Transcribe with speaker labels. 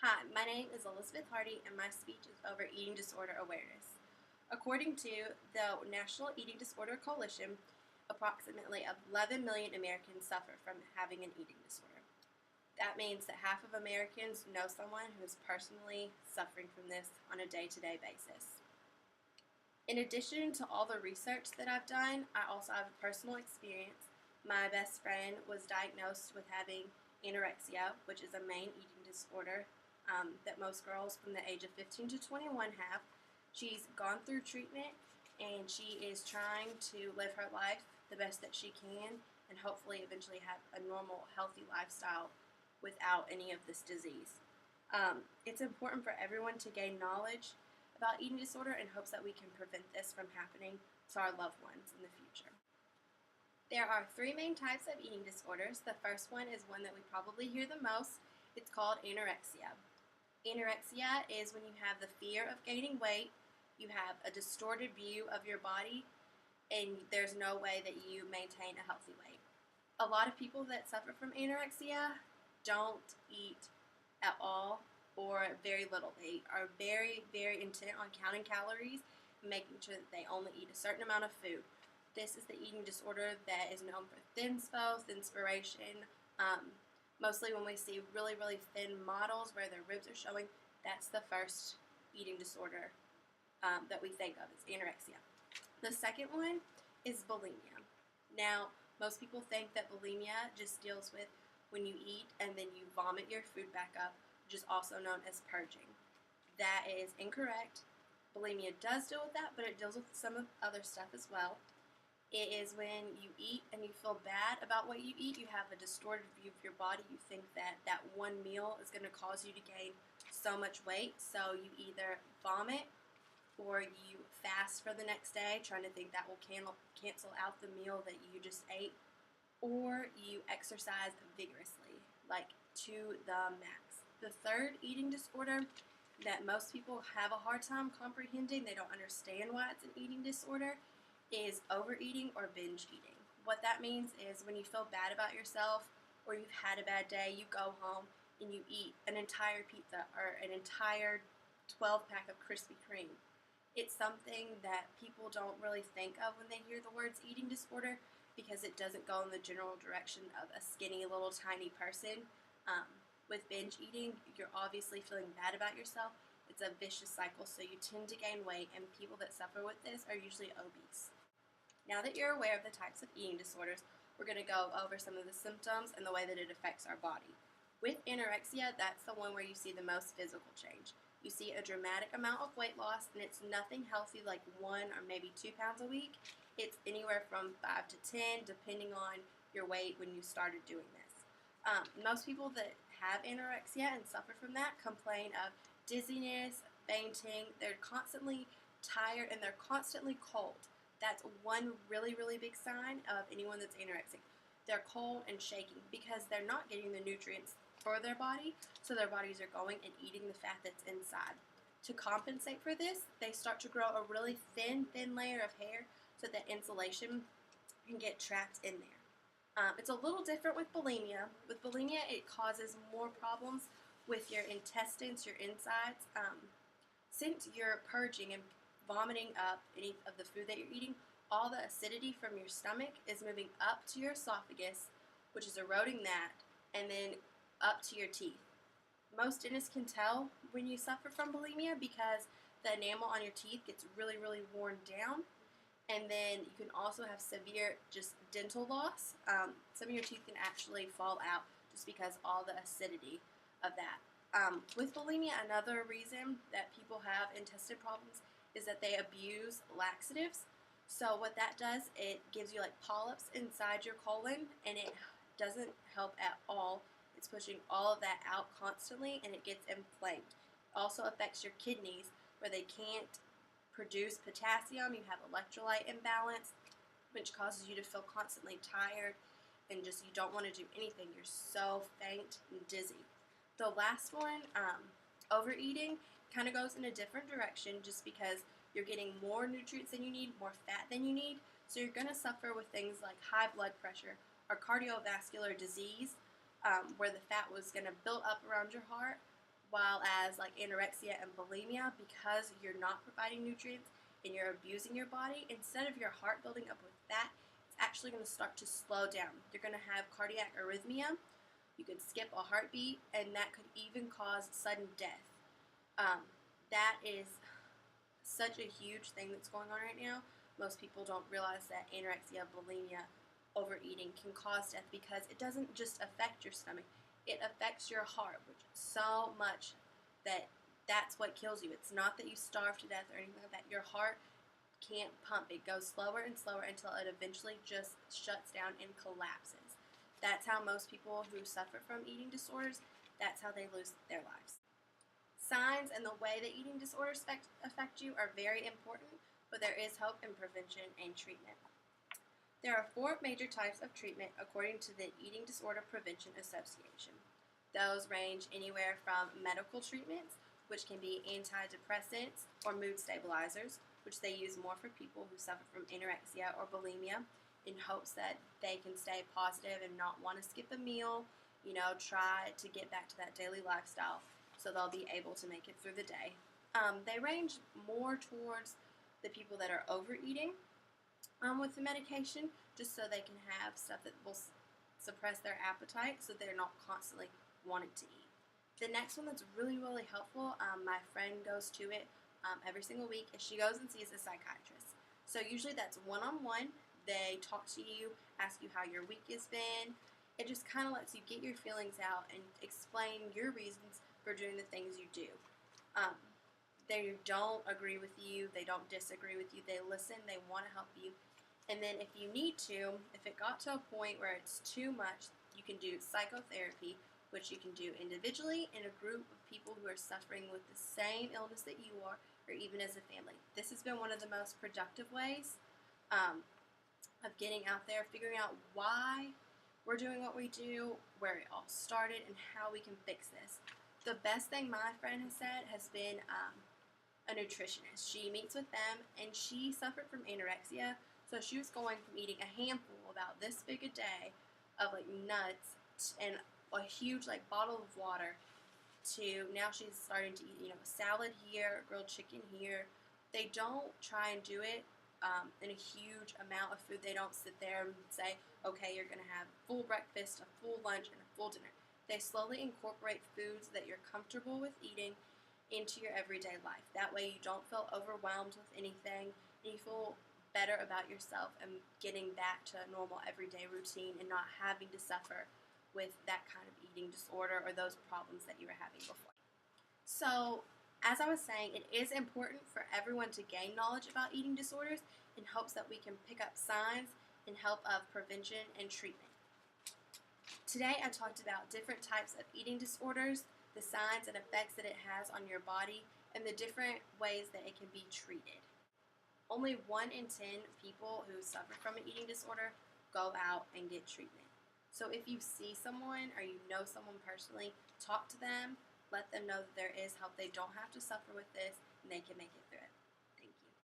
Speaker 1: Hi, my name is Elizabeth Hardy, and my speech is over eating disorder awareness. According to the National Eating Disorder Coalition, approximately 11 million Americans suffer from having an eating disorder. That means that half of Americans know someone who is personally suffering from this on a day-to-day basis. In addition to all the research that I've done, I also have a personal experience. My best friend was diagnosed with having anorexia, which is a main eating disorder that most girls from the age of 15 to 21 have. She's gone through treatment and she is trying to live her life the best that she can and hopefully eventually have a normal, healthy lifestyle without any of this disease. It's important for everyone to gain knowledge about eating disorder in hopes that we can prevent this from happening to our loved ones in the future. There are three main types of eating disorders. The first one is one that we probably hear the most. It's called anorexia. Anorexia is when you have the fear of gaining weight, you have a distorted view of your body, and there's no way that you maintain a healthy weight. A lot of people that suffer from anorexia don't eat at all or very little. They are very, very intent on counting calories and making sure that they only eat a certain amount of food. This is the eating disorder that is known for thinspo, thinspiration. Mostly when we see really, really thin models where their ribs are showing, that's the first eating disorder that we think of as anorexia. The second one is bulimia. Now, most people think that bulimia just deals with when you eat and then you vomit your food back up, which is also known as purging. That is incorrect. Bulimia does deal with that, but it deals with some of other stuff as well. It is when you eat and you feel bad about what you eat. You have a distorted view of your body. You think that that one meal is going to cause you to gain so much weight. So you either vomit or you fast for the next day, trying to think that will cancel out the meal that you just ate. Or you exercise vigorously, like to the max. The third eating disorder that most people have a hard time comprehending, they don't understand why it's an eating disorder, is overeating or binge eating. What that means is when you feel bad about yourself or you've had a bad day, you go home and you eat an entire pizza or an entire 12-pack of Krispy Kreme. It's something that people don't really think of when they hear the words eating disorder because it doesn't go in the general direction of a skinny little tiny person. With binge eating, you're obviously feeling bad about yourself. It's a vicious cycle, so you tend to gain weight, and people that suffer with this are usually obese. Now that you're aware of the types of eating disorders, we're going to go over some of the symptoms and the way that it affects our body. With anorexia, that's the one where you see the most physical change. You see a dramatic amount of weight loss, and it's nothing healthy like 1 or maybe 2 pounds a week. It's anywhere from 5 to 10, depending on your weight when you started doing this. Most people that have anorexia and suffer from that complain of dizziness, fainting. They're constantly tired and they're constantly cold. That's one really, really big sign of anyone that's anorexic. They're cold and shaking because they're not getting the nutrients for their body, so their bodies are going and eating the fat that's inside. To compensate for this, they start to grow a really thin layer of hair so that insulation can get trapped in there. It's a little different with bulimia. With bulimia, it causes more problems with your intestines, your insides. Since you're purging and vomiting up any of the food that you're eating, all the acidity from your stomach is moving up to your esophagus, which is eroding that, and then up to your teeth. Most dentists can tell when you suffer from bulimia because the enamel on your teeth gets really, really worn down. And then you can also have severe just dental loss. Some of your teeth can actually fall out just because all the acidity of that. With bulimia, another reason that people have intestinal problems is that they abuse laxatives. So what that does, it gives you like polyps inside your colon, and it doesn't help at all. It's pushing all of that out constantly, and it gets inflamed. It also affects your kidneys, where they can't produce potassium. You have electrolyte imbalance, which causes you to feel constantly tired and just you don't want to do anything. You're so faint and dizzy. The last one, overeating, kind of goes in a different direction just because you're getting more nutrients than you need, more fat than you need. So you're going to suffer with things like high blood pressure or cardiovascular disease, where the fat was going to build up around your heart while as like anorexia and bulimia, because you're not providing nutrients and you're abusing your body, instead of your heart building up with fat, it's actually going to start to slow down. You're going to have cardiac arrhythmia. You could skip a heartbeat, and that could even cause sudden death. That is such a huge thing that's going on right now. Most people don't realize that anorexia, bulimia, overeating can cause death because it doesn't just affect your stomach. It affects your heart, which is so much that that's what kills you. It's not that you starve to death or anything like that. Your heart can't pump. It goes slower and slower until it eventually just shuts down and collapses. That's how most people who suffer from eating disorders, that's how they lose their lives. Signs and the way that eating disorders affect you are very important, but there is hope in prevention and treatment. There are 4 major types of treatment according to the Eating Disorder Prevention Association. Those range anywhere from medical treatments, which can be antidepressants or mood stabilizers, which they use more for people who suffer from anorexia or bulimia in hopes that they can stay positive and not want to skip a meal, try to get back to that daily lifestyle so they'll be able to make it through the day. They range more towards the people that are overeating with the medication, just so they can have stuff that will suppress their appetite so they're not constantly wanting to eat. The next one that's really, really helpful, my friend goes to it every single week, is she goes and sees a psychiatrist. So usually that's one-on-one. They talk to you, ask you how your week has been. It just kind of lets you get your feelings out and explain your reasons for doing the things you do. They don't agree with you. They don't disagree with you. They listen. They want to help you. And then if you need to, if it got to a point where it's too much, you can do psychotherapy, which you can do individually in a group of people who are suffering with the same illness that you are, or even as a family. This has been one of the most productive ways of getting out there, figuring out why we're doing what we do, where it all started, and how we can fix this. The best thing my friend has said has been a nutritionist. She meets with them, and she suffered from anorexia, so she was going from eating a handful, about this big a day, of like nuts and a huge like bottle of water, to now she's starting to eat, a salad here, grilled chicken here. They don't try and do it in a huge amount of food. They don't sit there and say, okay, you're going to have full breakfast, a full lunch, and a full dinner. They slowly incorporate foods that you're comfortable with eating into your everyday life. That way you don't feel overwhelmed with anything, and you feel better about yourself and getting back to a normal everyday routine and not having to suffer with that kind of eating disorder or those problems that you were having before. So, as I was saying, it is important for everyone to gain knowledge about eating disorders in hopes that we can pick up signs in help of prevention and treatment. Today I talked about different types of eating disorders, the signs and effects that it has on your body, and the different ways that it can be treated. Only 1 in 10 people who suffer from an eating disorder go out and get treatment. So if you see someone or you know someone personally, talk to them, let them know that there is help. They don't have to suffer with this, and they can make it through it.